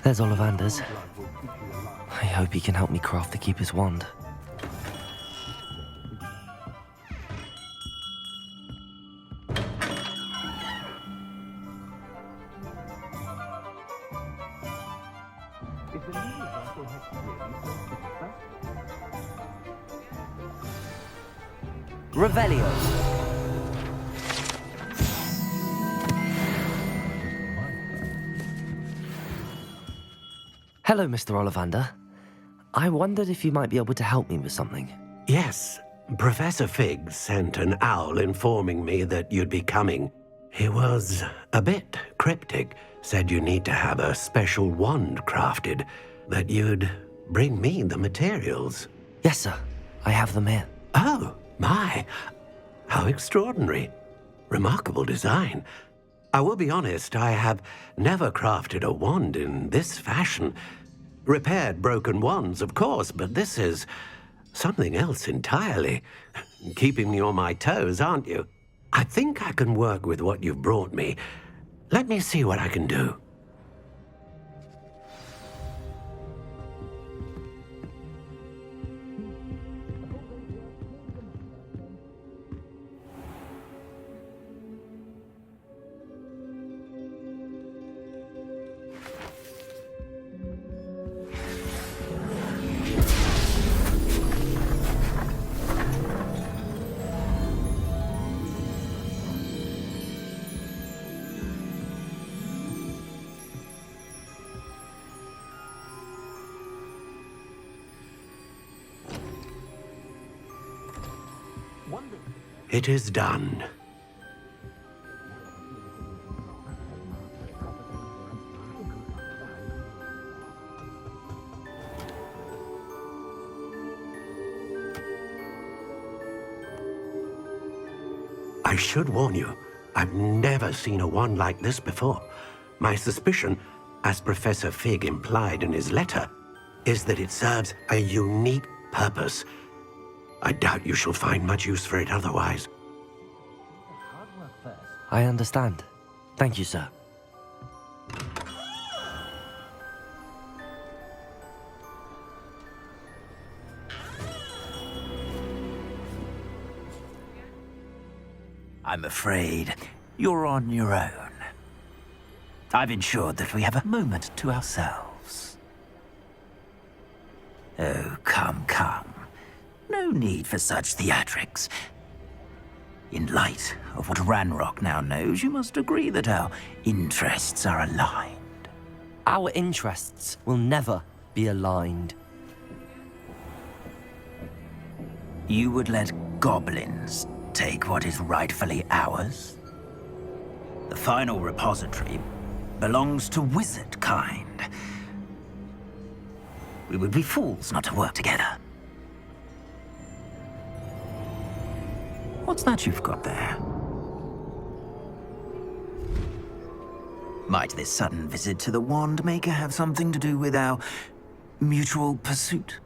There's Ollivander's. I hope he can help me craft the Keeper's wand. Revelio. Hello, Mr. Ollivander. I wondered if you might be able to help me with something. Yes, Professor Fig sent an owl informing me that you'd be coming. He was a bit cryptic, said you need to have a special wand crafted, that you'd bring me the materials. Yes, sir. I have them here. Oh, my. How extraordinary. Remarkable design. I will be honest, I have never crafted a wand in this fashion. Repaired broken wands, of course, but this is something else entirely. Keeping me on my toes, aren't you? I think I can work with what you've brought me. Let me see what I can do. It is done. I should warn you, I've never seen a wand like this before. My suspicion, as Professor Fig implied in his letter, is that it serves a unique purpose. I doubt you shall find much use for it otherwise. I understand. Thank you, sir. I'm afraid you're on your own. I've ensured that we have a moment to ourselves. Oh, come, come. No need for such theatrics. In light of what Ranrock now knows, you must agree that our interests are aligned. Our interests will never be aligned. You would let goblins take what is rightfully ours? The final repository belongs to wizard kind. We would be fools not to work together. What's that you've got there? Might this sudden visit to the Wand Maker have something to do with our mutual pursuit?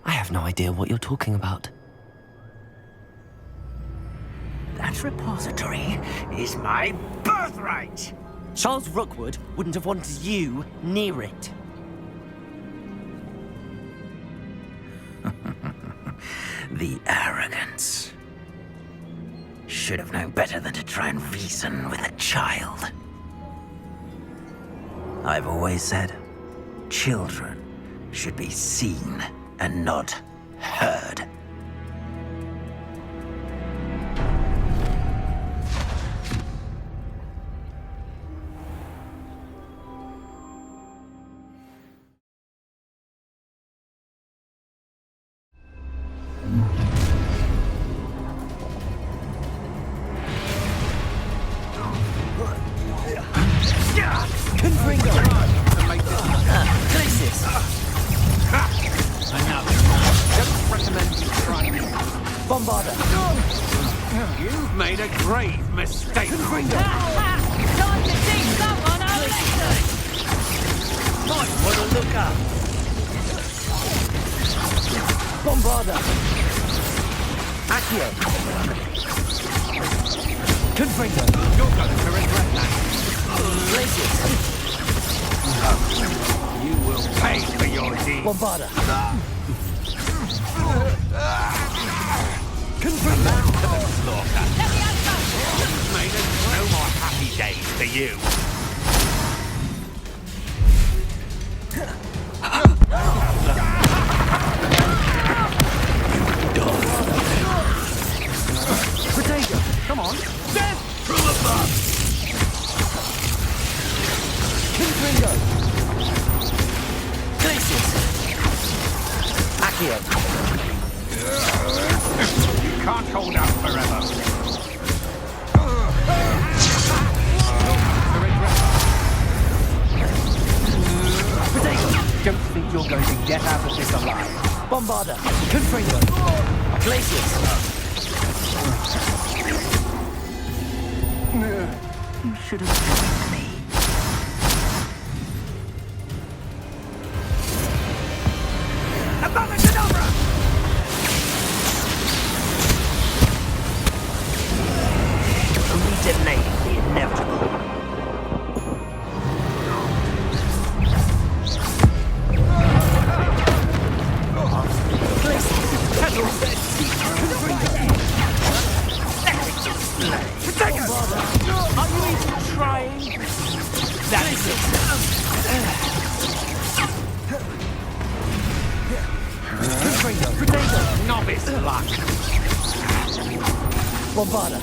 I have no idea what you're talking about. That repository is my birthright! Charles Rookwood wouldn't have wanted you near it. The arrogance. Should have known better than to try and reason with a child. I've always said, children should be seen and not heard. You've made a grave mistake. Time to teach someone a lesson! Might want to look up. Bombarda. Accio. Confringo. You're going to regret that. Glacius. You will pay for your deeds. Bombarda! Back to the slaughter. Maiden, no more happy days for you. Protego! Come on! Death from above. Confringo! Glacius! Accio! You can't hold out forever. Protego! Don't think you're going to get out of this alive. Bombarda! Confringo! Glacius! You should have joined me. Above-a-cadabra! Only detonating the inevitable. Are you even trying? That is it. Confringo! Protego! Novice luck. Bombarda!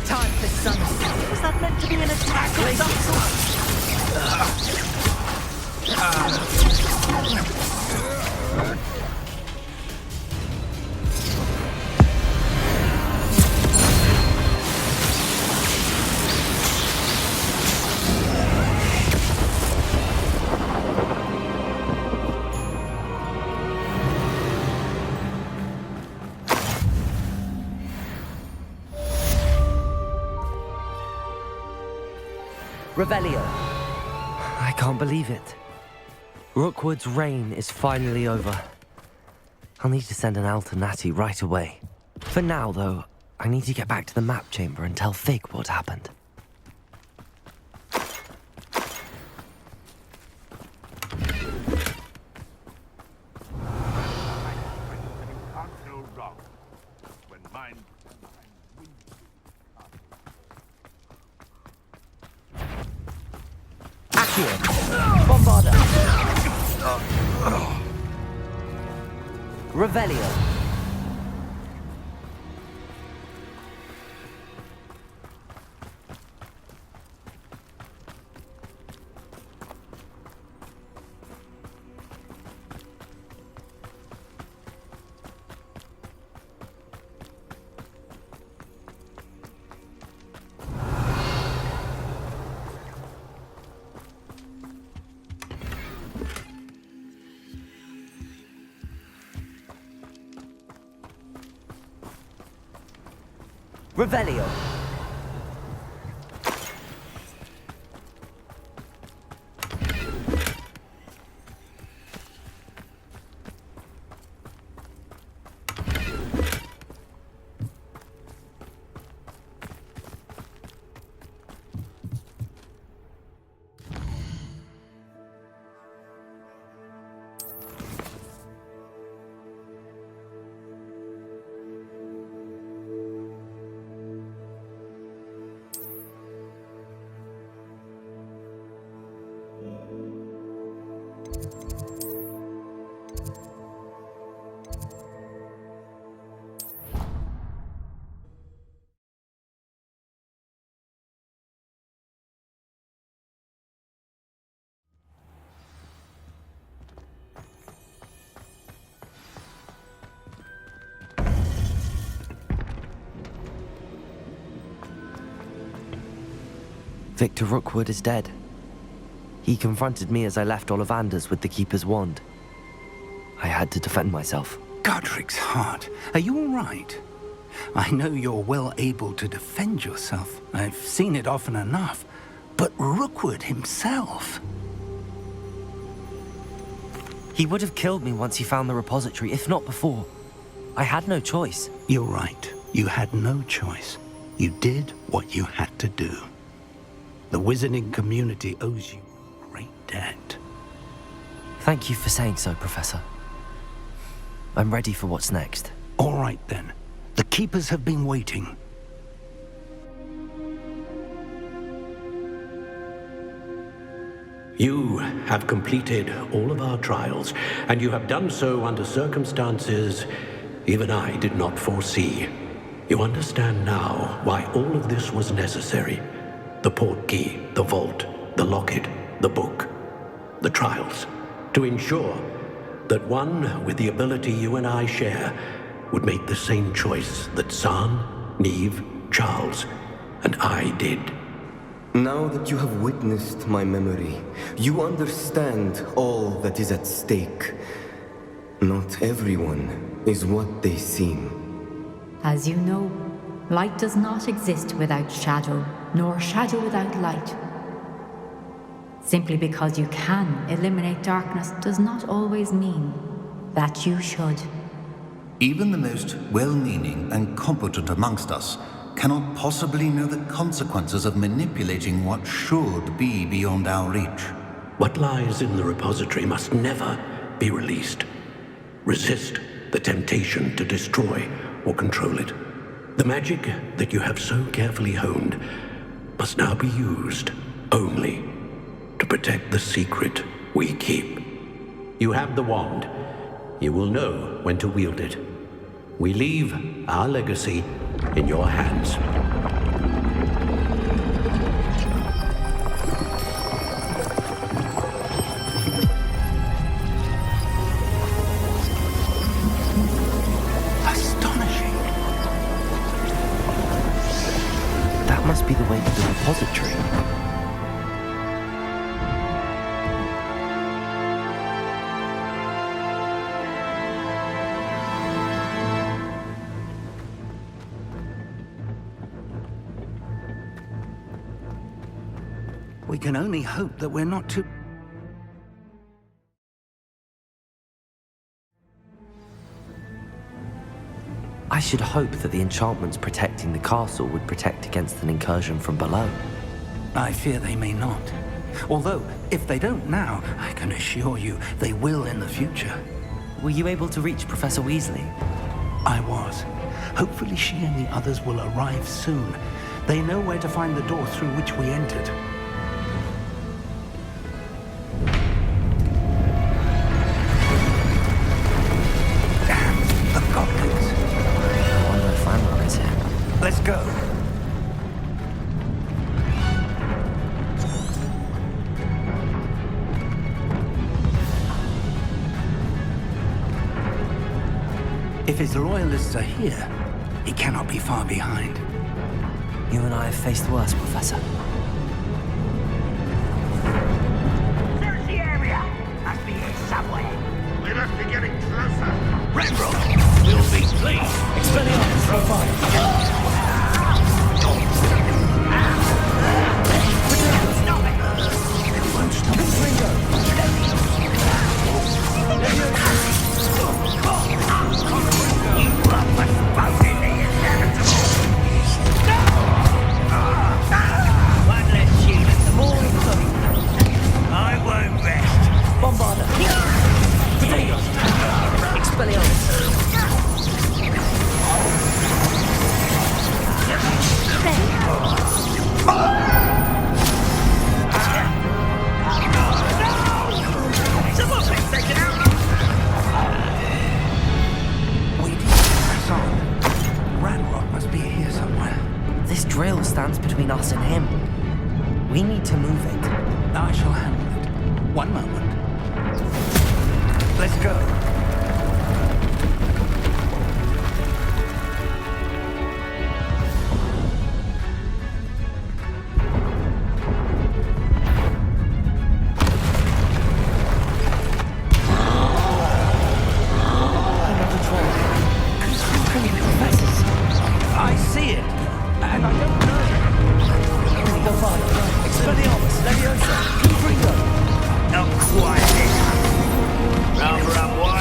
Time for sun. Was that meant to be an attack of some sort? Revelio. I can't believe it. Rookwood's reign is finally over. I'll need to send an Alternati right away. For now, though, I need to get back to the map chamber and tell Fig what happened. Can't go wrong. When mind... Accio! Bombarda! Revelio! Revelio! Victor Rookwood is dead. He confronted me as I left Ollivander's with the Keeper's wand. I had to defend myself. Godric's heart. Are you all right? I know you're well able to defend yourself. I've seen it often enough. But Rookwood himself... He would have killed me once he found the repository, if not before. I had no choice. You're right. You had no choice. You did what you had to do. The wizarding community owes you a great debt. Thank you for saying so, Professor. I'm ready for what's next. All right, then. The Keepers have been waiting. You have completed all of our trials, and you have done so under circumstances even I did not foresee. You understand now why all of this was necessary. The portkey, the vault, the locket, the book, the trials. To ensure that one with the ability you and I share would make the same choice that San, Neve, Charles, and I did. Now that you have witnessed my memory, you understand all that is at stake. Not everyone is what they seem. As you know, light does not exist without shadow, nor shadow without light. Simply because you can eliminate darkness does not always mean that you should. Even the most well-meaning and competent amongst us cannot possibly know the consequences of manipulating what should be beyond our reach. What lies in the repository must never be released. Resist the temptation to destroy or control it. The magic that you have so carefully honed must now be used only to protect the secret we keep. You have the wand. You will know when to wield it. We leave our legacy in your hands. Astonishing. That must be the way to the repository. We can only hope that we're not too... I should hope that the enchantments protecting the castle would protect against an incursion from below. I fear they may not. Although, if they don't now, I can assure you they will in the future. Were you able to reach Professor Weasley? I was. Hopefully she and the others will arrive soon. They know where to find the door through which we entered. Damn, the goblins. I wonder if Ranrock is here. Let's go. If his loyalists are here, he cannot be far behind. You and I have faced worse, Professor. Search the area! Must be here somewhere. We must be getting closer. Ranrock will be clean. Expelliarmus, throw fire. I won't rest. Bombarda. Potatoes. Expelliarmus. Someone's been taken out. We need to press on. Ranrock must be here somewhere. This drill stands between us and him. We need to move it. I shall handle it. One moment. Let's go. I see it, and I don't know. Go fire. Expelliarmus. Leviosa. Confringo. Not quite. Rather unwise.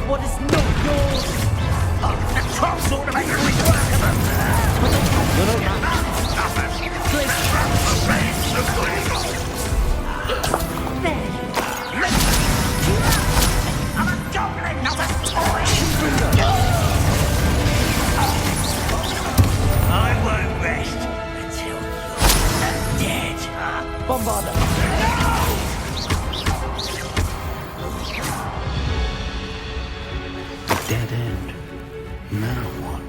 what is not yours. The trolls ought to make a quick work of them. I'm a goblin, not a toy. I won't rest until you're dead. Bombarder. Dead end. Now what?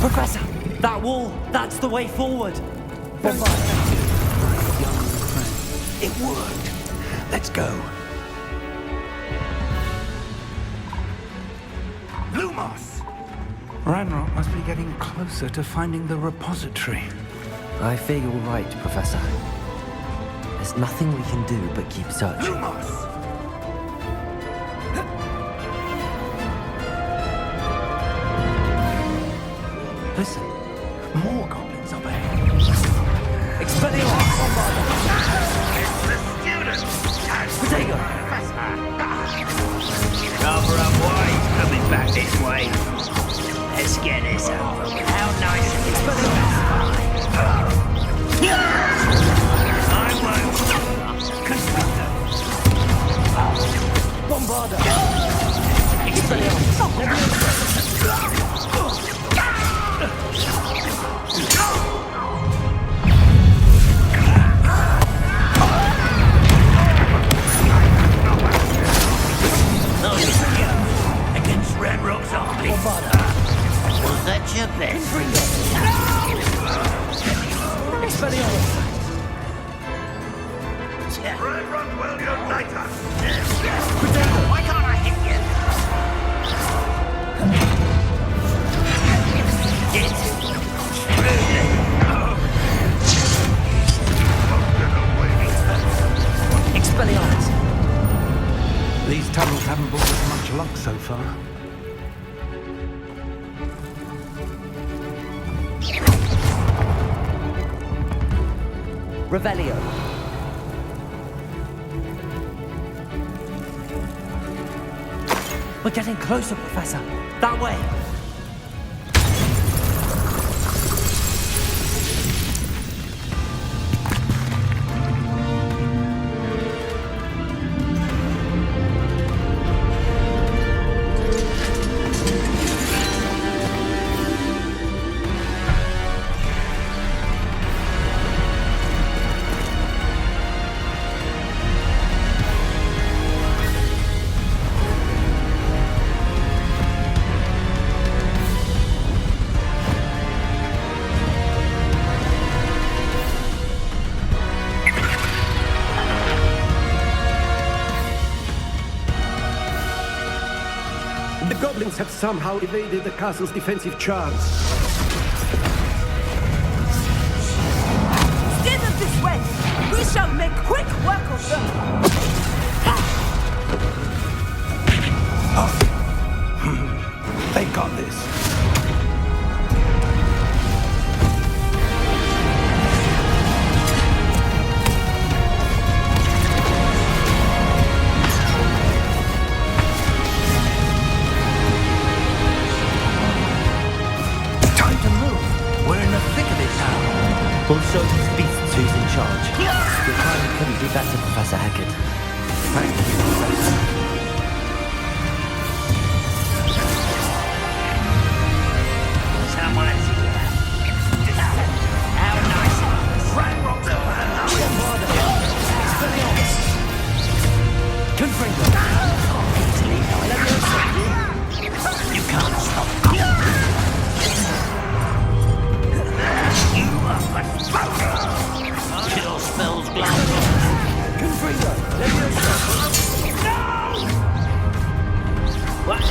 Professor, that wall, that's the way forward. Bombarder. Young friend. It worked. Let's go. Lumos! Ranrock must be getting closer to finding the repository. I fear you're right, Professor. There's nothing we can do but keep searching. Lumos! Listen, more goblins up ahead. Expelliarmus! It's the students! Protego! Rather unwise coming back this way. Let's get this over with. How nice of you. I won't. Conspector. Bombarder! Expelliarmus! Against Red Rock's army. Was that your best? Expelliarmus! Red Rock will unite us. Why can't I hit you? Expelliarmus! These tunnels haven't brought us much luck so far. Revelio. We're getting closer, Professor. That way. The goblins have somehow evaded the castle's defensive charms. Steer them this way. We shall make quick work of them. They got this. We'll show these beasts who's in charge. Your timing couldn't be better, Professor Heckett. Thank you, Professor. Someone's here. How nice of us. Red Rock's Confringo! You can't stop. You are but powder. Kill spells glide. Confringo! Leviosa! No! What?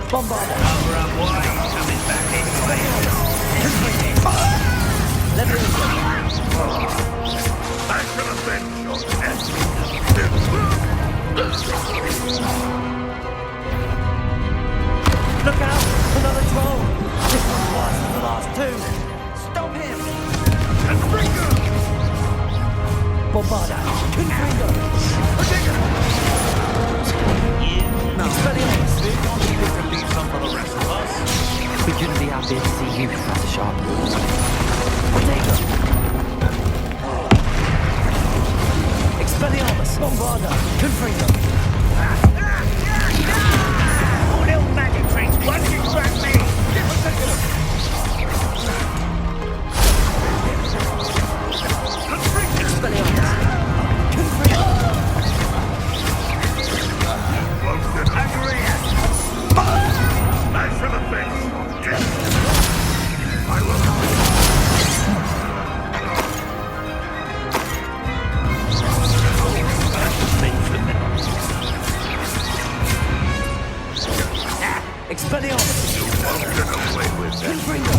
Bombarder! Over and wide, coming back this way. Leviosa! I shall avenge your death. Look out! Another troll! This one's worse than the last two! Stop him. Bombarda! Confringo! Expelliarmus! We couldn't be happier to see you, Professor Sharp. Protego! Expelliarmus! Bombarda! Confringo! All little magic tricks once you trap me! Expelliarmus! Confringo! Nice from a fence! I will Expelliarmus! Confringo!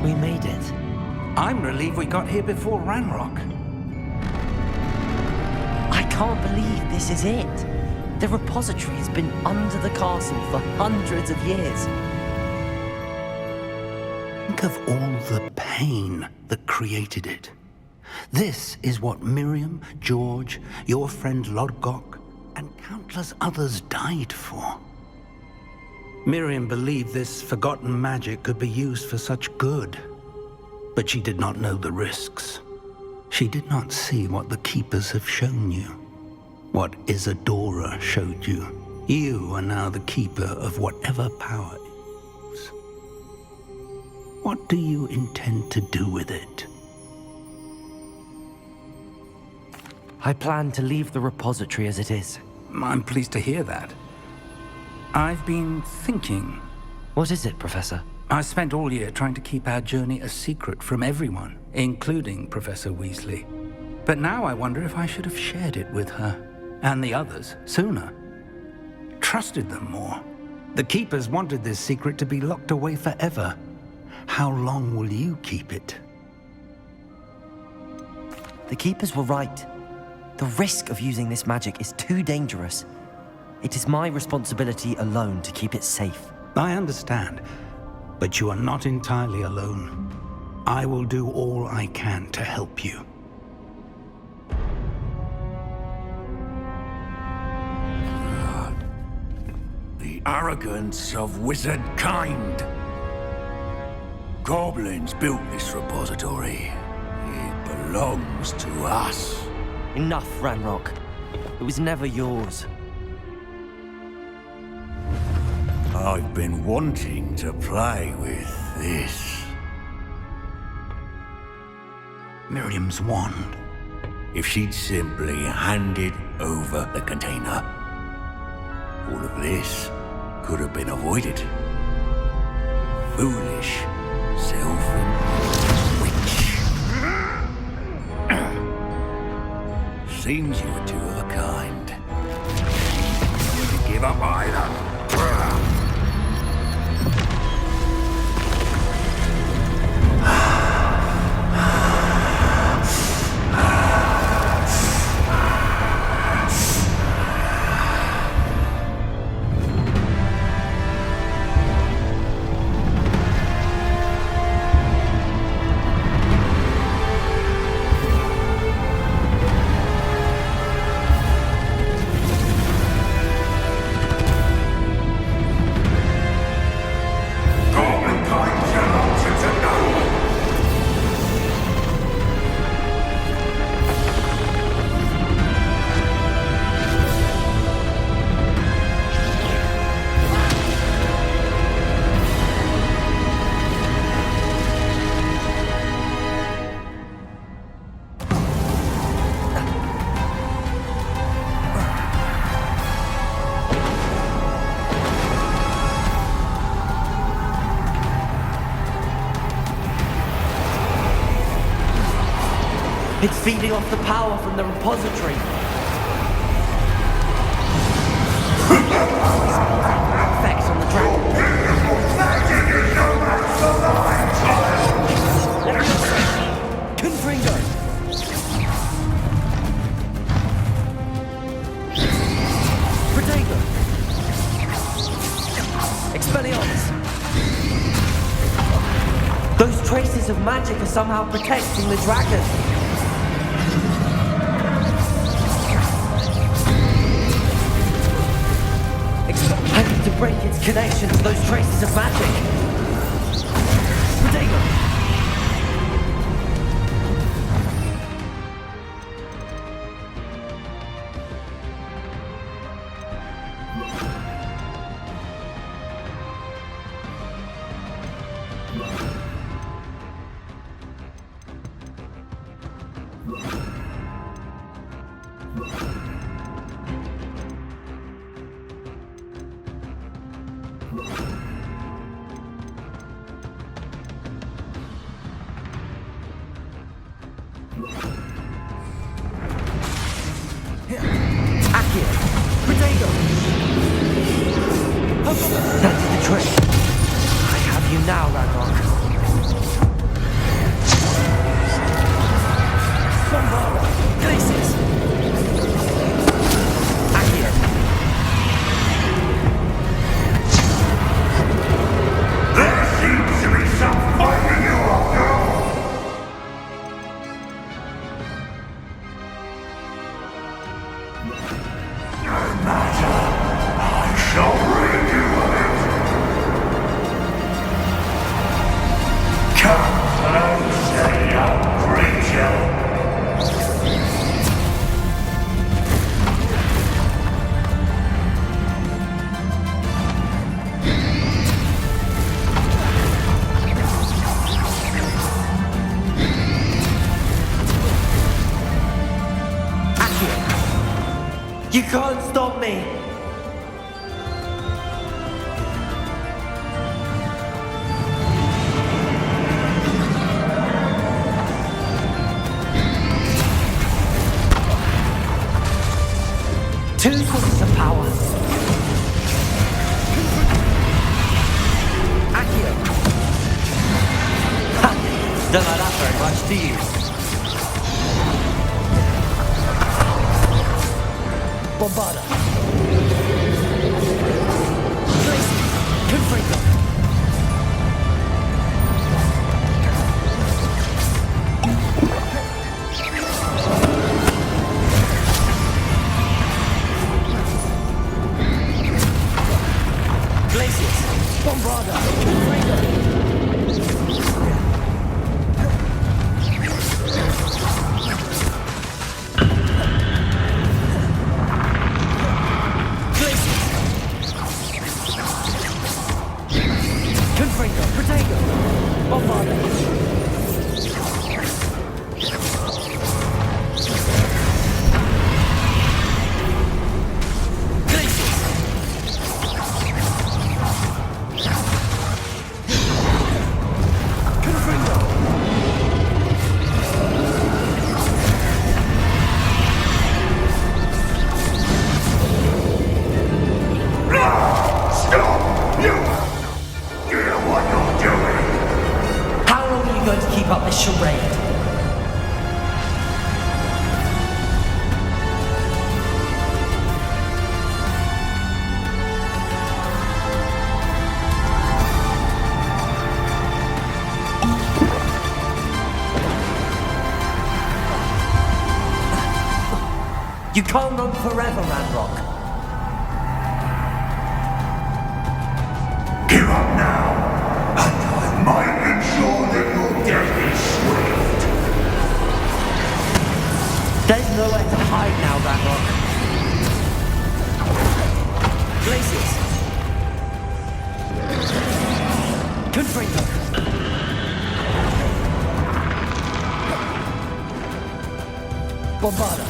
We made it. I'm relieved we got here before Ranrock. I can't believe this is it. The repository has been under the castle for hundreds of years. Think of all the pain that created it. This is what Miriam, George, your friend Lodgok, and countless others died for. Miriam believed this forgotten magic could be used for such good, but she did not know the risks. She did not see what the Keepers have shown you, what Isadora showed you. You are now the Keeper of whatever power is. What do you intend to do with it? I plan to leave the repository as it is. I'm pleased to hear that. I've been thinking. What is it, Professor? I spent all year trying to keep our journey a secret from everyone, including Professor Weasley. But now I wonder if I should have shared it with her, and the others, sooner. Trusted them more. The Keepers wanted this secret to be locked away forever. How long will you keep it? The Keepers were right. The risk of using this magic is too dangerous. It is my responsibility alone to keep it safe. I understand, but you are not entirely alone. I will do all I can to help you. arrogance of wizard kind. Goblins built this repository. It belongs to us. Enough, Ranrock. It was never yours. I've been wanting to play with this. Miriam's wand. If she'd simply handed over the container, all of this could have been avoided. Foolish, self-imposed witch. Seems you were two of a kind. You give up either. It's feeding off the power from the repository. Effects on the dragon. Confringo! Protego! Expelliarmus! Those traces of magic are somehow protecting the dragon. I need to break its connection to those traces of magic. Protego! That's the trick. I have you now, Ranrock. Bombara! Glacius! Accio! There seems to be some fighting you after all. No matter. I shall rid you of it. Come closer, young creature. Accio! You can't stop me! Two sources of power. Accio! Ha! Don't like that very much, do you? Bombarda! Tracy! Confringo! You can't run forever, Ranrock. Give up now, and I might ensure that your death is swift. There's nowhere to hide now, Ranrock. Glacius. Confringo. Bombarda.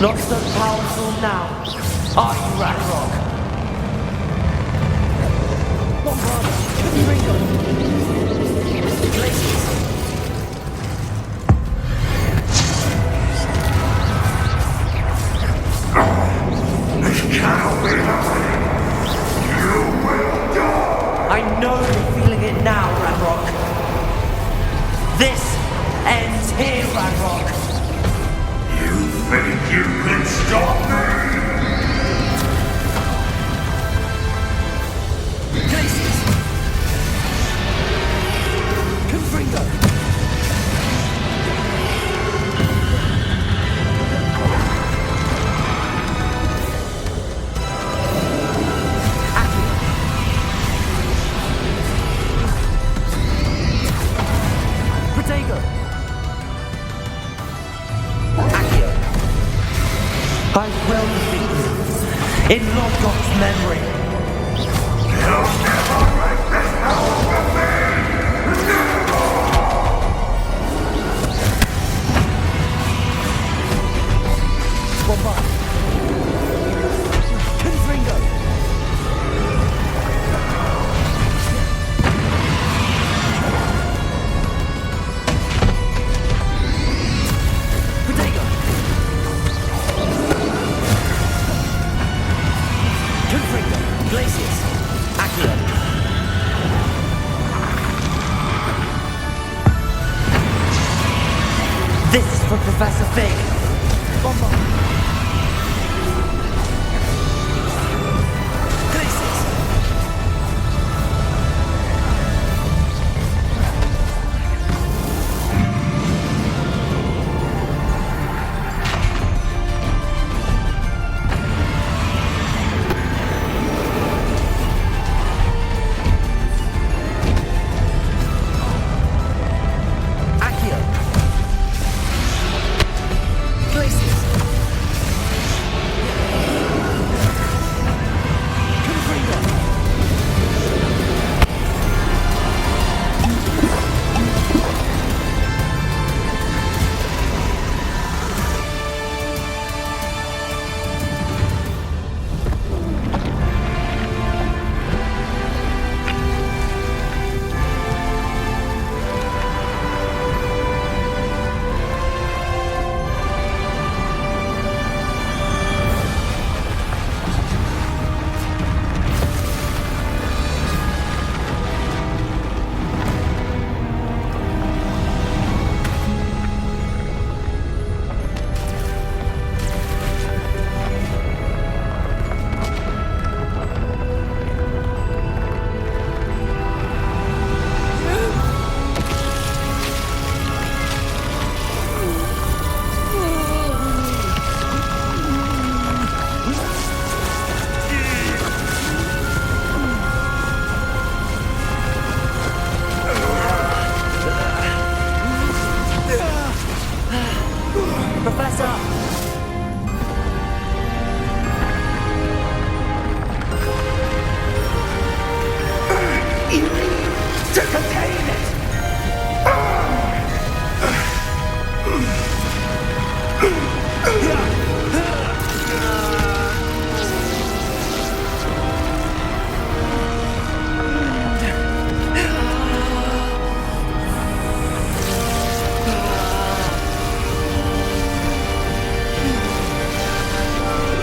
Not so powerful now, are you, Ranrock? Bombarda, Confringo. Glacius. This cannot be happening. You will die. I know you're feeling it now, Ranrock. This ends here, Ranrock. You think you can stop me? Glacius. Confringo. Protego. Accio. I will defeat you in Lodgok's memory. You'll never break this power from me! Bombard. Confringo. Protego. Confringo. Glacius. Accio. This is for Professor Fig. Bombard. Glacius. Accio. Glacius.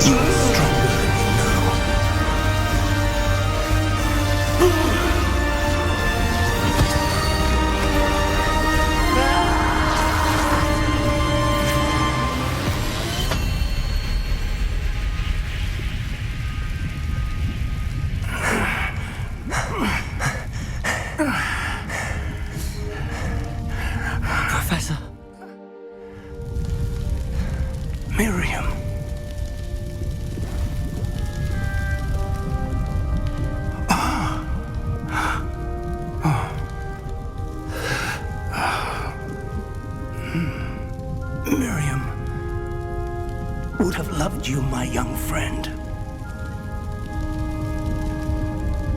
You are stronger than you know. Professor. Miriam. Miriam would have loved you, my young friend.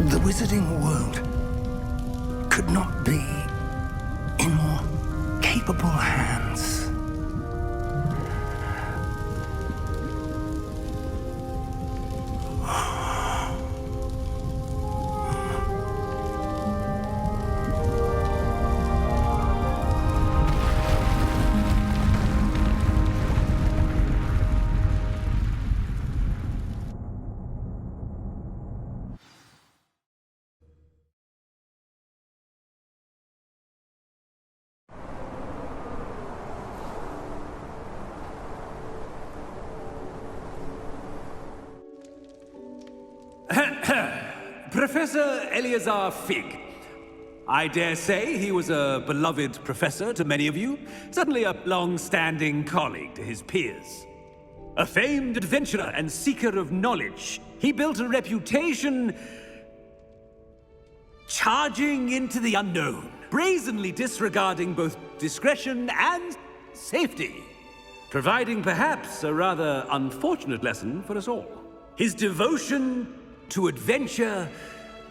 The wizarding world could not be in more capable hands. Professor Eleazar Fig. I dare say he was a beloved professor to many of you, certainly a long-standing colleague to his peers. A famed adventurer and seeker of knowledge, he built a reputation charging into the unknown, brazenly disregarding both discretion and safety, providing perhaps a rather unfortunate lesson for us all. His devotion to adventure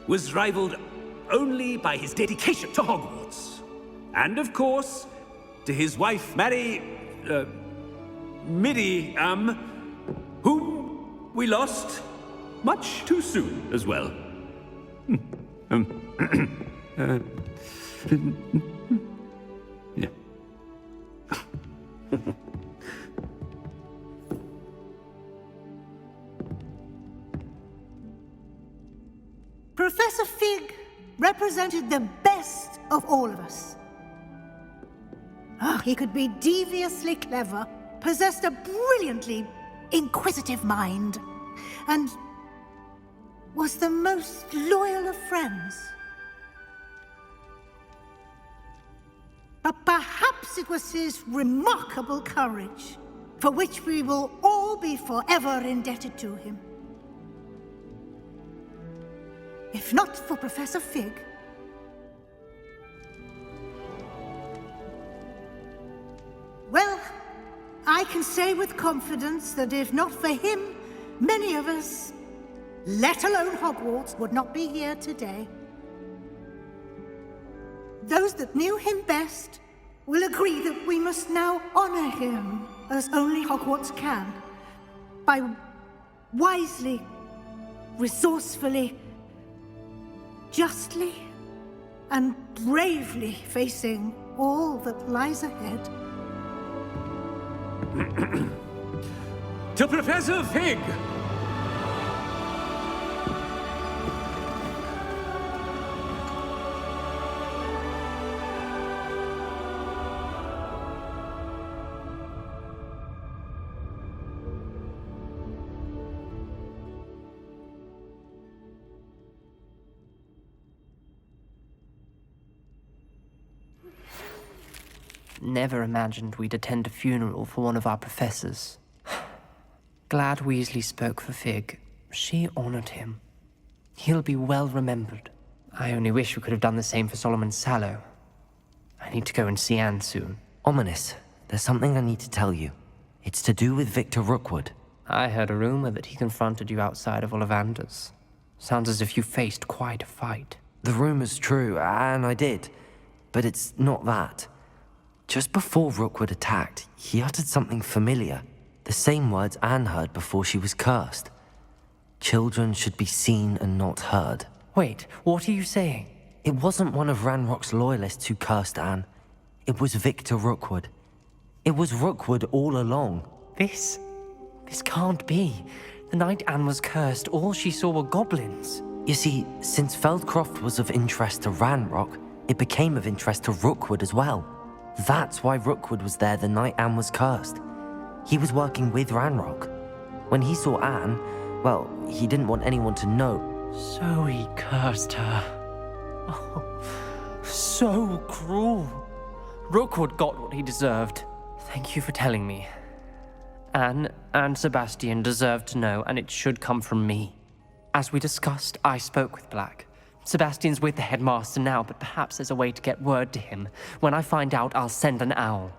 was rivaled only by his dedication to Hogwarts. And of course, to his wife, Midi, whom we lost much too soon as well. Yeah. Professor Fig represented the best of all of us. He could be deviously clever, possessed a brilliantly inquisitive mind, and was the most loyal of friends. But perhaps it was his remarkable courage, for which we will all be forever indebted to him. If not for Professor Fig, well, I can say with confidence that if not for him, many of us, let alone Hogwarts, would not be here today. Those that knew him best will agree that we must now honor him as only Hogwarts can, by wisely, resourcefully, justly, and bravely facing all that lies ahead. To Professor Fig! Never imagined we'd attend a funeral for one of our professors. Glad Weasley spoke for Fig. She honored him. He'll be well remembered. I only wish we could have done the same for Solomon Sallow. I need to go and see Anne soon. Ominous, there's something I need to tell you. It's to do with Victor Rookwood. I heard a rumor that he confronted you outside of Ollivander's. Sounds as if you faced quite a fight. The rumor's true, and I did. But it's not that. Just before Rookwood attacked, he uttered something familiar. The same words Anne heard before she was cursed. Children should be seen and not heard. Wait, what are you saying? It wasn't one of Ranrock's loyalists who cursed Anne. It was Victor Rookwood. It was Rookwood all along. This This can't be. The night Anne was cursed, all she saw were goblins. You see, since Feldcroft was of interest to Ranrock, it became of interest to Rookwood as well. That's why Rookwood was there the night Anne was cursed. He was working with Ranrock. When he saw Anne, well, he didn't want anyone to know. So he cursed her. Oh, so cruel. Rookwood got what he deserved. Thank you for telling me. Anne and Sebastian deserve to know, and it should come from me. As we discussed, I spoke with Black. Sebastian's with the headmaster now, but perhaps there's a way to get word to him. When I find out, I'll send an owl.